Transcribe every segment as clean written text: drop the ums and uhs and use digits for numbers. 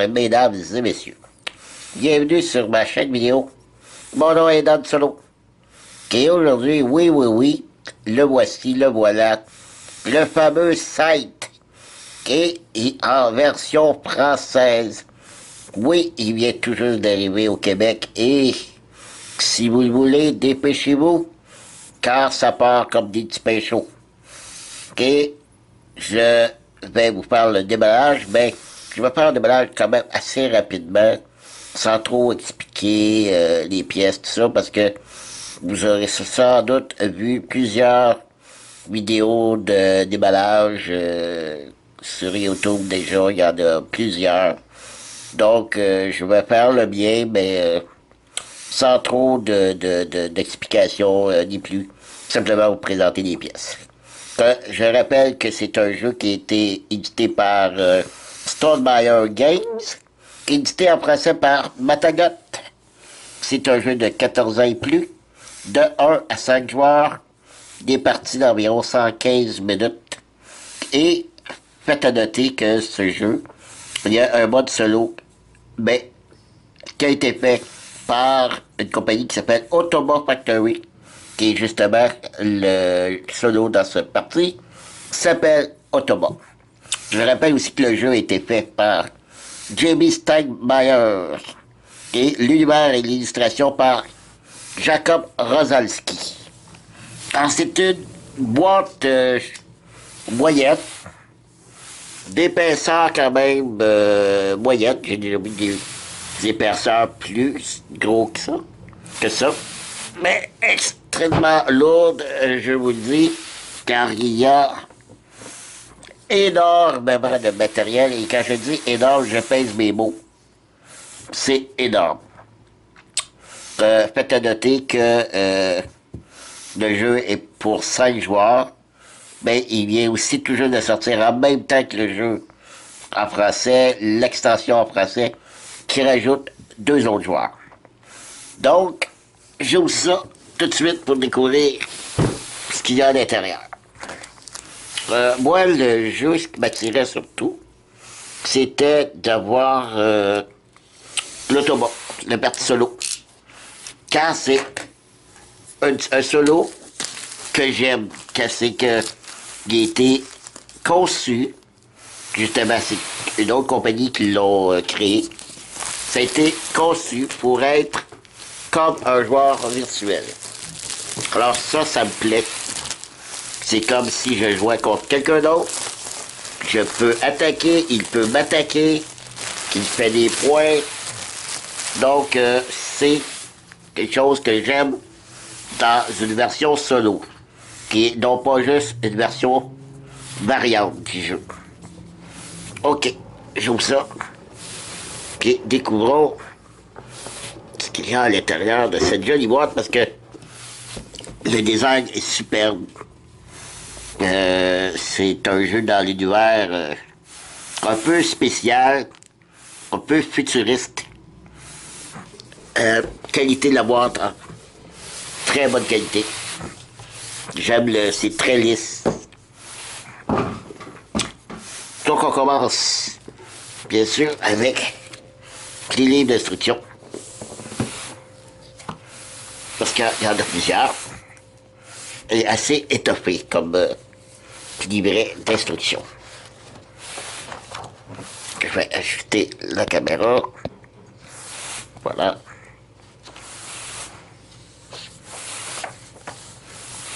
mesdames et messieurs. Bienvenue sur ma chaîne vidéo. Mon nom est Dan Solo. Et aujourd'hui, oui, le voici, le voilà. Le fameux site qui est en version française. Oui, il vient tout juste d'arriver au Québec et si vous le voulez, dépêchez-vous, car ça part comme des petits pains chauds. Et je vais vous faire le déballage, mais je vais faire le déballage quand même assez rapidement, sans trop expliquer les pièces, tout ça, parce que vous aurez sans doute vu plusieurs vidéos de déballage sur YouTube déjà, il y en a plusieurs. Donc, je vais faire le mien, mais sans trop d'explications ni plus. Simplement vous présenter les pièces. Je rappelle que c'est un jeu qui a été édité par Stonemaier Games, édité en français par Matagot. C'est un jeu de 14 ans et plus, de 1 à 5 joueurs, des parties d'environ 115 minutes. Et faites à noter que ce jeu, il y a un mode solo, mais qui a été fait par une compagnie qui s'appelle Automa Factory, qui est justement le solo dans cette partie, s'appelle Automa. Je rappelle aussi que le jeu a été fait par Jamie Steinmeier et l'univers et l'illustration par Jacob Rosalski. Alors, c'est une boîte moyenne, d'épaisseur quand même moyenne. J'ai déjà vu des épaisseurs plus gros que ça. Mais extrêmement lourde, je vous le dis, car il y a énormément de matériel. Et quand je dis énorme, je pèse mes mots. C'est énorme. Faites à noter que le jeu est pour 5 joueurs, mais il vient aussi toujours de sortir en même temps que le jeu en français, l'extension en français, qui rajoute 2 autres joueurs. Donc, j'ouvre ça tout de suite pour découvrir ce qu'il y a à l'intérieur. Moi, le jeu, ce qui m'attirait surtout, c'était d'avoir l'autobot, le parti solo. Car c'est un solo que j'aime, car c'est que il a été conçu, justement, c'est une autre compagnie qui l'a créé, ça a été conçu pour être comme un joueur virtuel. Alors ça me plaît. C'est comme si je jouais contre quelqu'un d'autre. Je peux attaquer, il peut m'attaquer, il fait des points. Donc, c'est quelque chose que j'aime dans une version solo, qui est non pas juste une version variante du jeu. Ok, j'ouvre ça. Puis découvrons ce qu'il y a à l'intérieur de cette jolie boîte, parce que le design est superbe. C'est un jeu dans l'univers un peu spécial, un peu futuriste. Qualité de la boîte, hein. Très bonne qualité. J'aime c'est très lisse. Donc on commence, bien sûr, avec les livres d'instruction. Parce qu'il y en a plusieurs. Et assez étoffé comme livret d'instruction. Je vais ajuster la caméra. Voilà.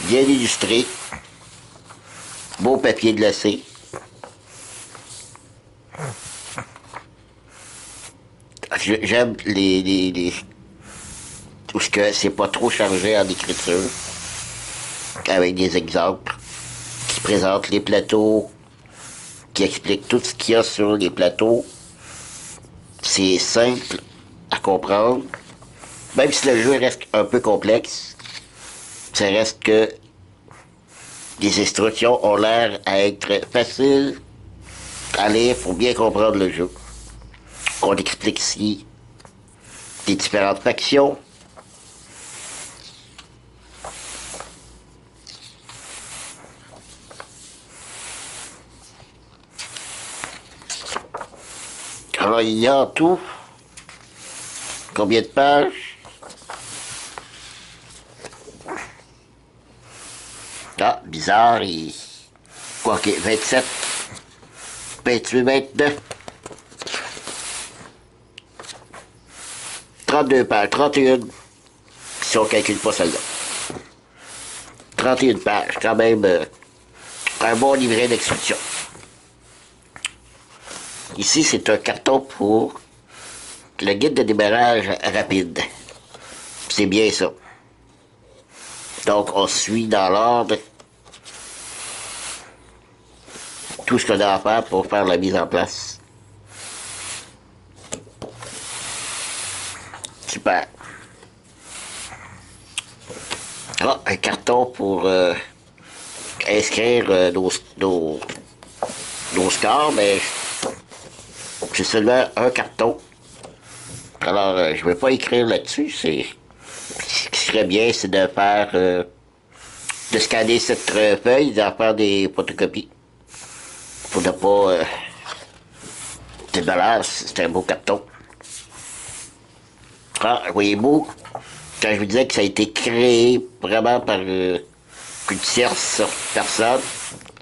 Bien illustré. Beau papier glacé. J'aime tout ce que c'est pas trop chargé en écriture. Avec des exemples qui présentent les plateaux, qui expliquent tout ce qu'il y a sur les plateaux. C'est simple à comprendre. Même si le jeu reste un peu complexe, ça reste que les instructions ont l'air à être faciles à lire pour bien comprendre le jeu. On explique ici les différentes factions. Alors Alors, il y a en tout combien de pages? Ah, bizarre, quoi que 27, 28, 29, 32 pages, 31, si on ne calcule pas celle-là. 31 pages, quand même un bon livret d'instruction. Ici, c'est un carton pour le guide de démarrage rapide. C'est bien ça. Donc, on suit dans l'ordre tout ce qu'on a à faire pour faire la mise en place. Super. Ah, un carton pour inscrire nos scores, mais c'est seulement un carton. Alors, je ne vais pas écrire là-dessus. Ce qui serait bien, c'est de faire, de scanner cette feuille, d'en faire des photocopies. Pour ne pas... c'est valeur, c'est un beau carton. Ah, voyez-vous, quand je vous disais que ça a été créé vraiment par une tierce personne,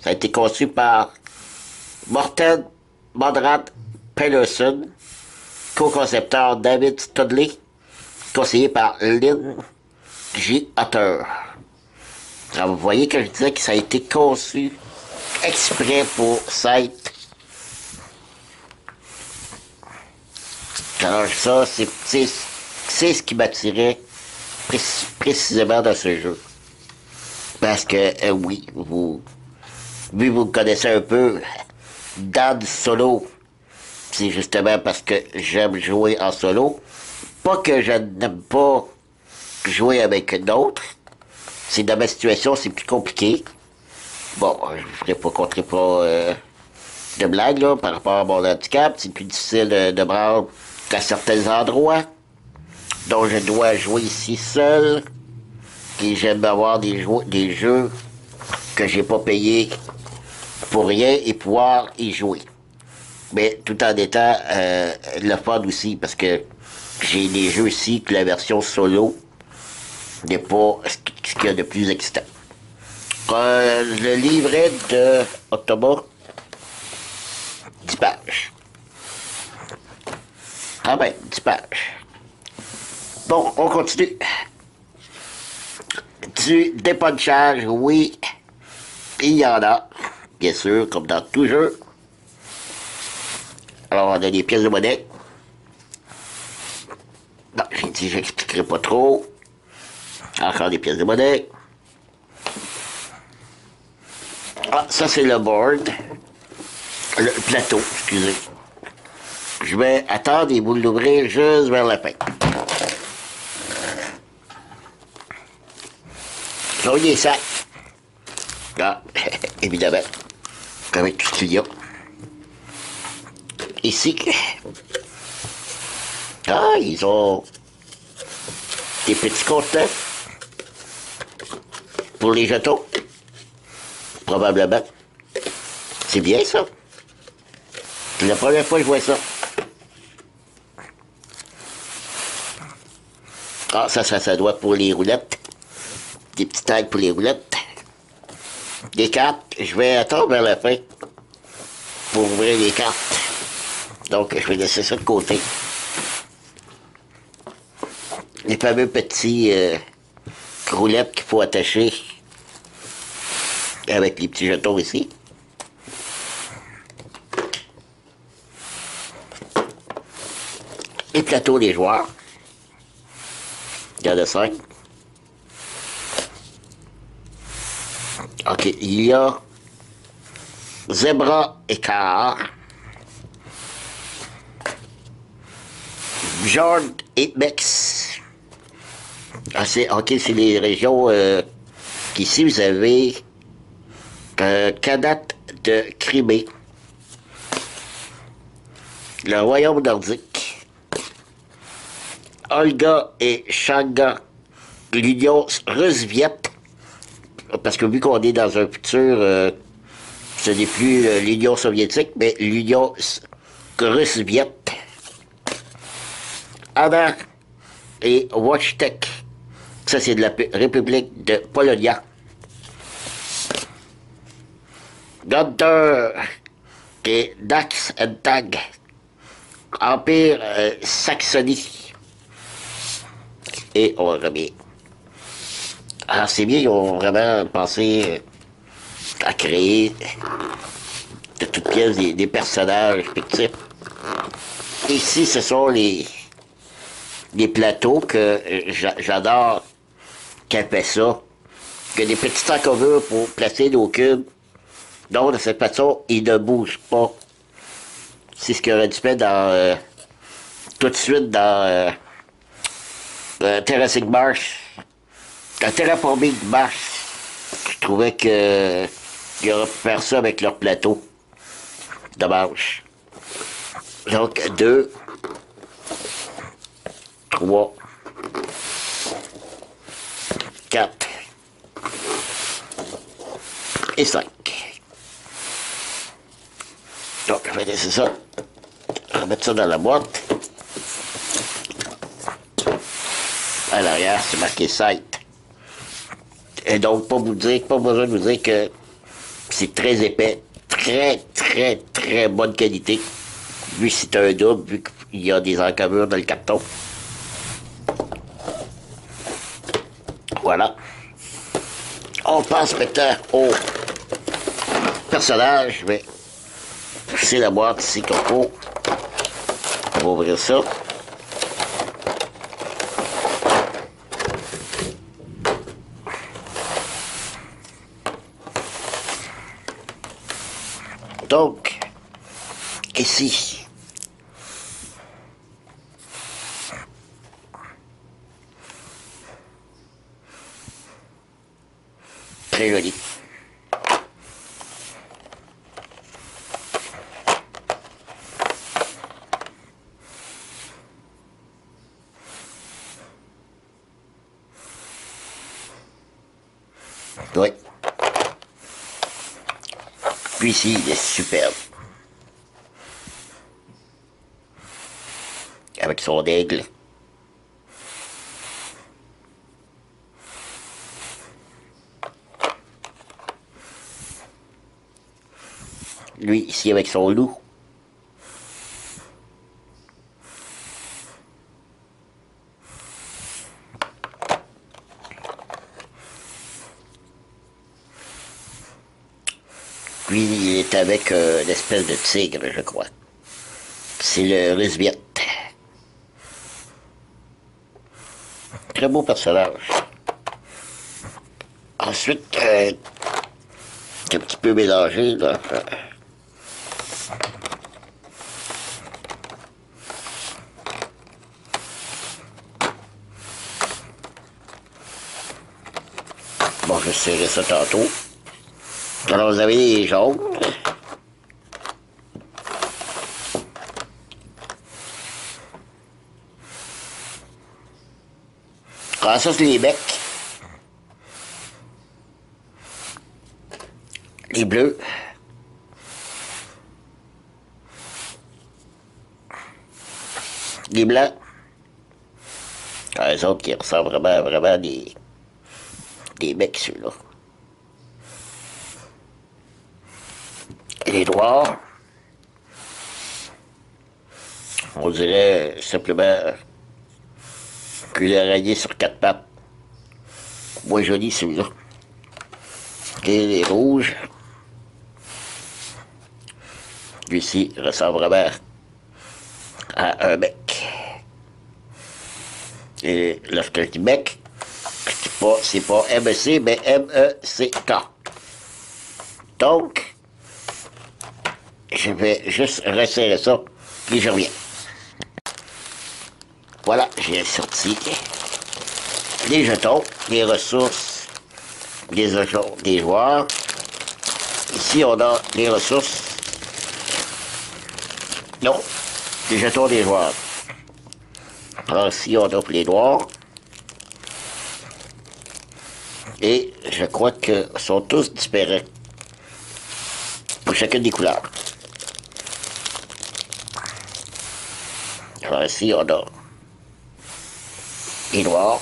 ça a été conçu par Morten Monrad Pedersen, co-concepteur David Studley, conseillé par Lynn J. Hutter. Alors, vous voyez que je disais que ça a été conçu exprès pour cette. Alors ça, c'est ce qui m'attirait précisément dans ce jeu. Parce que, oui, vous me connaissez un peu, Dan Solo, c'est justement parce que j'aime jouer en solo. Pas que je n'aime pas jouer avec d'autres. C'est dans ma situation, c'est plus compliqué. Bon, je ne ferai pas compter de blagues là, par rapport à mon handicap. C'est plus difficile de me rendre à certains endroits. Donc je dois jouer ici seul. Et j'aime avoir des jeux que j'ai pas payés pour rien et pouvoir y jouer. Mais tout en étant le fun aussi, parce que j'ai des jeux aussi que la version solo n'est pas ce qu'il y a de plus excitant. Le livret de Octobre, 10 pages. Ah ben, 10 pages. Bon, on continue. Du dépunchage, oui, il y en a, bien sûr, comme dans tout jeu. Alors, on a des pièces de monnaie. Non, j'ai dit, j'expliquerai pas trop. Encore des pièces de monnaie. Ah, ça c'est le board. Le plateau, excusez. Je vais attendre et vous l'ouvrir juste vers la fin. Voyez ça. Ah, évidemment. Comme tout ce qu'il y a. Ici. Ah, ils ont des petits contenants pour les jetons. Probablement. C'est bien ça. C'est la première fois que je vois ça. Ah, ça doit pour les roulettes. Des petits tags pour les roulettes. Des cartes. Je vais attendre vers la fin pour ouvrir les cartes. Donc, je vais laisser ça de côté. Les fameux petits roulettes qu'il faut attacher avec les petits jetons ici. Les plateaux des joueurs. Il y en a 5. Ok, il y a Zebra Écart, Bjorn et Mex. Ah, ok, c'est les régions qu'ici vous avez Khanat de Crimée, le royaume nordique, Olga et Shanga, l'Union russe-viette, parce que vu qu'on est dans un futur, ce n'est plus l'Union soviétique, mais l'Union russe-viette. Anna et Wojtek. Ça, c'est de la République de Polonia. Gunther et Dax and Tag. Empire Saxonie. Et on revient. Alors, c'est bien, ils ont vraiment pensé à créer de toutes pièces des personnages fictifs. Ici, ce sont les plateaux que j'adore qu'elle fait ça. Que des petites encovures pour placer nos cubes. Donc, de cette façon, ils ne bougent pas. C'est ce qu'il aurait dû faire dans, tout de suite dans Terracing Mars. Terraforming Mars. Je trouvais que il aurait pu faire ça avec leur plateau. Dommage. Donc, 2, 3, 4 et 5. Donc, je vais laisser ça. Je vais mettre ça dans la boîte. À l'arrière, c'est marqué site. Et donc, pas besoin de vous dire que c'est très épais. Très, très, très bonne qualité. Vu que c'est un double, vu qu'il y a des encavures dans le carton. Voilà. On passe maintenant au personnage, mais c'est la boîte ici qu'on faut. On va ouvrir ça. Donc, ici, très joli. Oui. Puis ici, il est superbe. Avec son aigle. Lui, ici, avec son loup. Lui, il est avec une espèce de tigre, je crois. C'est le Rusviet. Très beau personnage. Ensuite, c'est un petit peu mélangé, là. Bon, je serrai ça tantôt. Alors, vous avez les jaunes. Ah, ça, c'est les becs. Les bleus. Les blancs. Ah, les autres qui ressemblent vraiment à des becs, ceux-là. Et les noirs. On dirait simplement qu'une araignée sur 4 pattes. Moins joli celui-là. Et les rouges. Lui-ci ressemble vraiment à un bec. Et lorsque je dis bec, c'est pas MEC, mais MECK. Donc, je vais juste resserrer ça, puis je reviens. Voilà, j'ai sorti les jetons, les ressources, des joueurs. Ici, on a les ressources. Non, les jetons des joueurs. Alors ici, on a les noirs. Et je crois que sont tous différents. Pour chacune des couleurs. Alors ici, on a et noir.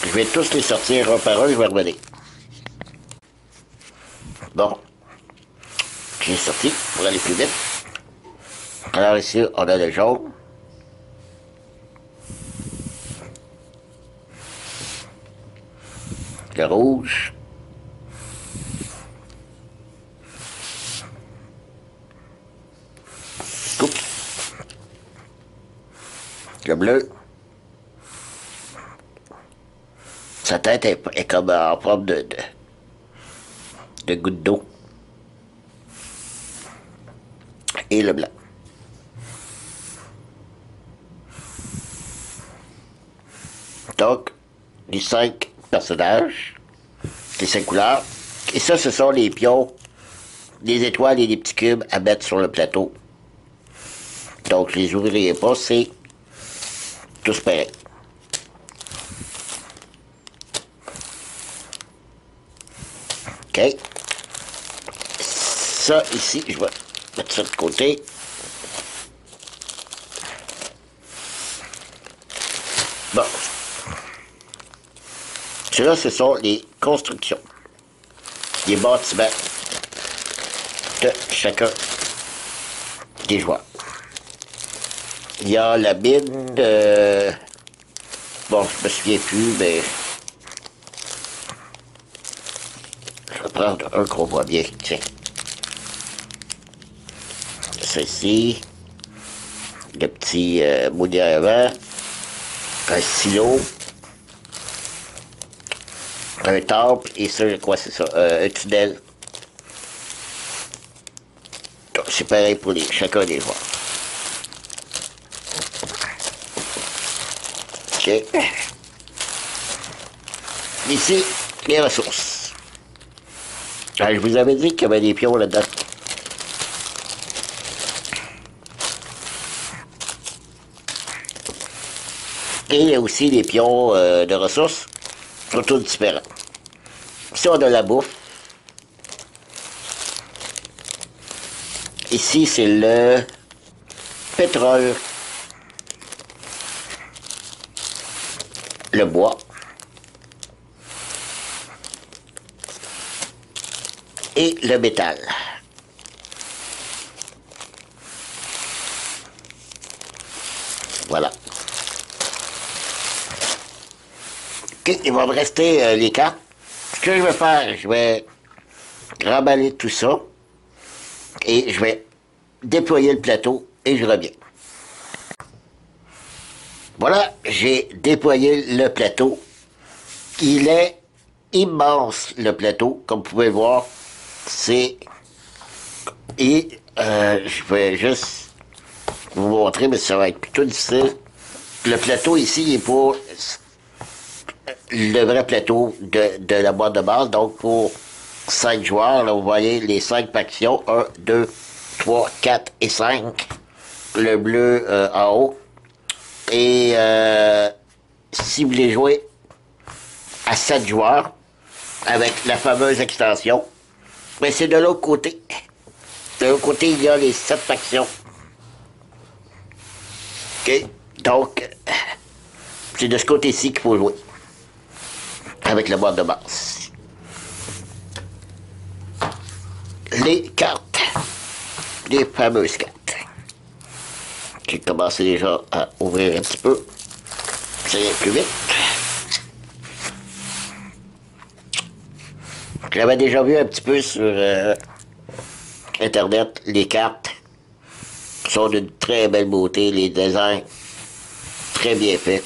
Je vais tous les sortir un par un, je vais revenir. Bon, j'ai sorti pour aller plus vite. Alors ici, on a le jaune. Le rouge. Oups. Le bleu. Sa tête est comme en forme de goutte d'eau. Et le blanc. Donc, les 5 personnages, les 5 couleurs. Et ça, ce sont les pions, les étoiles et les petits cubes à mettre sur le plateau. Donc, je les ouvrirai pas, c'est tous pareil. OK. Ça, ici, je vais mettre ça de côté. Bon. Ceux-là, ce sont les constructions. Les bâtiments de chacun des joueurs. Il y a la mine de... Bon, je me souviens plus, mais... Je vais prendre un qu'on voit bien, tiens. Ceci. Le petit moulin à vent. Un silo. Un temple, et ça, quoi, c'est ça? Un tunnel. C'est pareil pour chacun des joueurs. OK. Ici, les ressources. Alors, je vous avais dit qu'il y avait des pions là-dedans. Et il y a aussi des pions de ressources, sont tous différents. Ici, on a la bouffe. Ici, c'est le pétrole, le bois, et le métal. Voilà. OK, il va me rester les cartes. Ce que je vais faire, je vais remballer tout ça et je vais déployer le plateau et je reviens. Voilà, j'ai déployé le plateau. Il est immense, le plateau, comme vous pouvez le voir. C'est... Et je vais juste vous montrer, mais ça va être plutôt difficile. Le plateau ici est pour le vrai plateau de la boîte de base. Donc pour 5 joueurs, là, vous voyez les 5 factions. 1, 2, 3, 4 et 5. Le bleu en haut. Et si vous voulez jouer à 7 joueurs, avec la fameuse extension, mais c'est de l'autre côté. De l'autre côté, il y a les 7 factions. OK? Donc, c'est de ce côté-ci qu'il faut jouer. Avec la boîte de base. Les cartes. Les fameuses cartes. J'ai commencé déjà à ouvrir un petit peu. Ça ira plus vite. J'avais déjà vu un petit peu sur Internet, les cartes sont d'une très belle beauté, les designs très bien faits.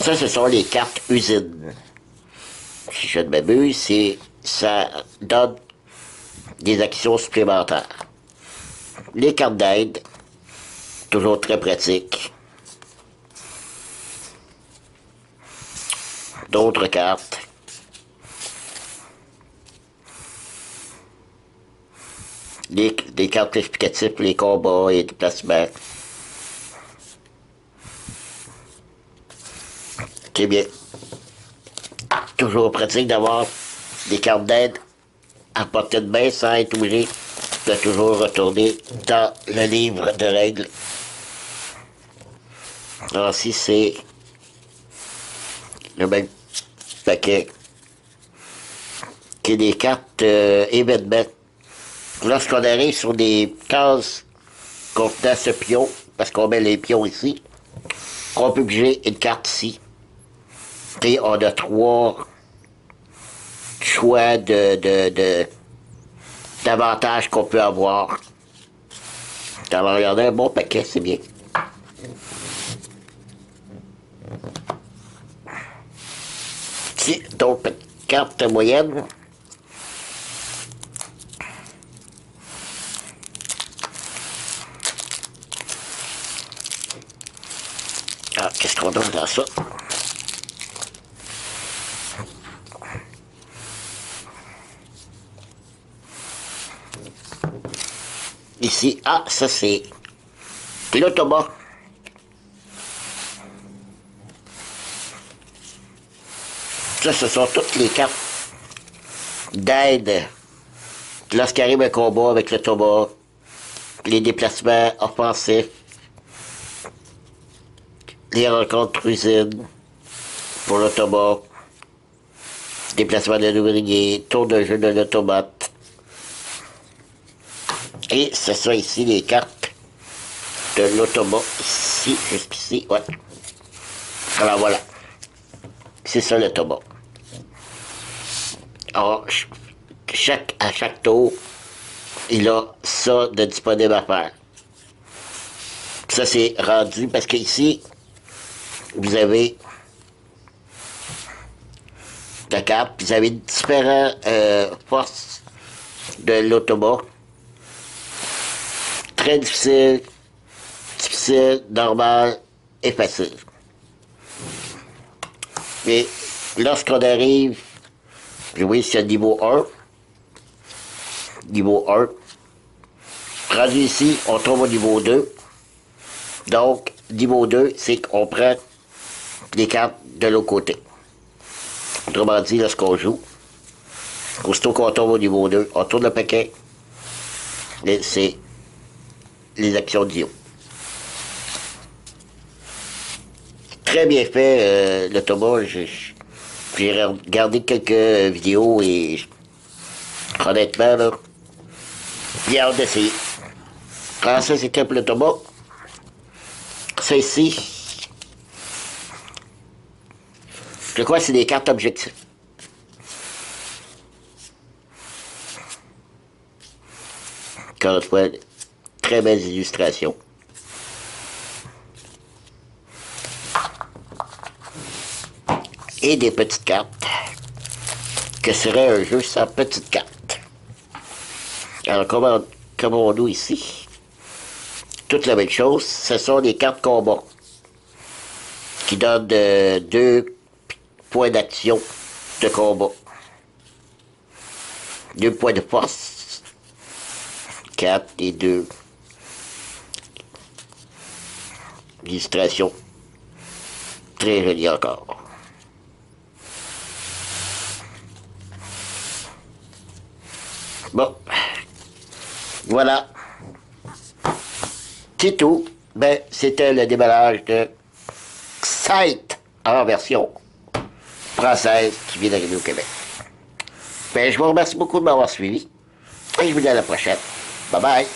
Ça, ce sont les cartes usines. Si je ne m'abuse, ça donne des actions supplémentaires. Les cartes d'aide, toujours très pratiques. D'autres cartes. des cartes explicatives pour les combats et les déplacements. C'est bien. Toujours pratique d'avoir des cartes d'aide à portée de main sans être obligé de toujours retourner dans le livre de règles. Alors ici, c'est le même paquet qui est des cartes événements. Lorsqu'on arrive sur des cases contenant ce pion, parce qu'on met les pions ici, on peut bouger une carte ici. Et on a 3 choix d'avantages qu'on peut avoir. Ça va regarder un bon paquet, c'est bien. Ici, donc, carte moyenne. Ah, qu'est-ce qu'on a dans ça? Ici, ah, ça c'est l'automat. Ça, ce sont toutes les cartes d'aide lorsqu'arrive un combat avec l'automat, les déplacements offensifs, les rencontres usines pour l'automat, déplacement de l'ouvrier, tour de jeu de l'automate. Et ce sont ici les cartes de l'automat, ici, jusqu'ici, ouais. Alors voilà, c'est ça l'automat. Alors, à chaque tour, il a ça de disponible à faire. Ça, c'est rendu parce qu'ici, vous avez la carte, vous avez différentes forces de l'automat. Très difficile, difficile, normal et facile. Et lorsqu'on arrive, vous voyez, c'est le niveau 1. Niveau 1. Rendu ici, on tombe au niveau 2. Donc, niveau 2, c'est qu'on prend les cartes de l'autre côté. Autrement dit, lorsqu'on joue, aussitôt qu'on tombe au niveau 2, on tourne le paquet. Et c'est les actions d'IO. Très bien fait, l'automat. J'ai regardé quelques vidéos et honnêtement, là, j'ai hâte d'essayer. Alors ça, c'était pour l'automat. Ça ici, je crois que c'est des cartes objectifs. Encore une fois, très belles illustrations. Et des petites cartes. Que serait un jeu sans petites cartes? Alors, comme on nous ici, toute la même chose, ce sont des cartes combat qui donnent 2 points d'action de combat. 2 points de force. 4 et 2. Illustration. Très jolie encore. Bon. Voilà. C'est tout. Ben, c'était le déballage de Scythe en version française qui vient d'arriver au Québec. Ben, je vous remercie beaucoup de m'avoir suivi. Et je vous dis à la prochaine. Bye bye.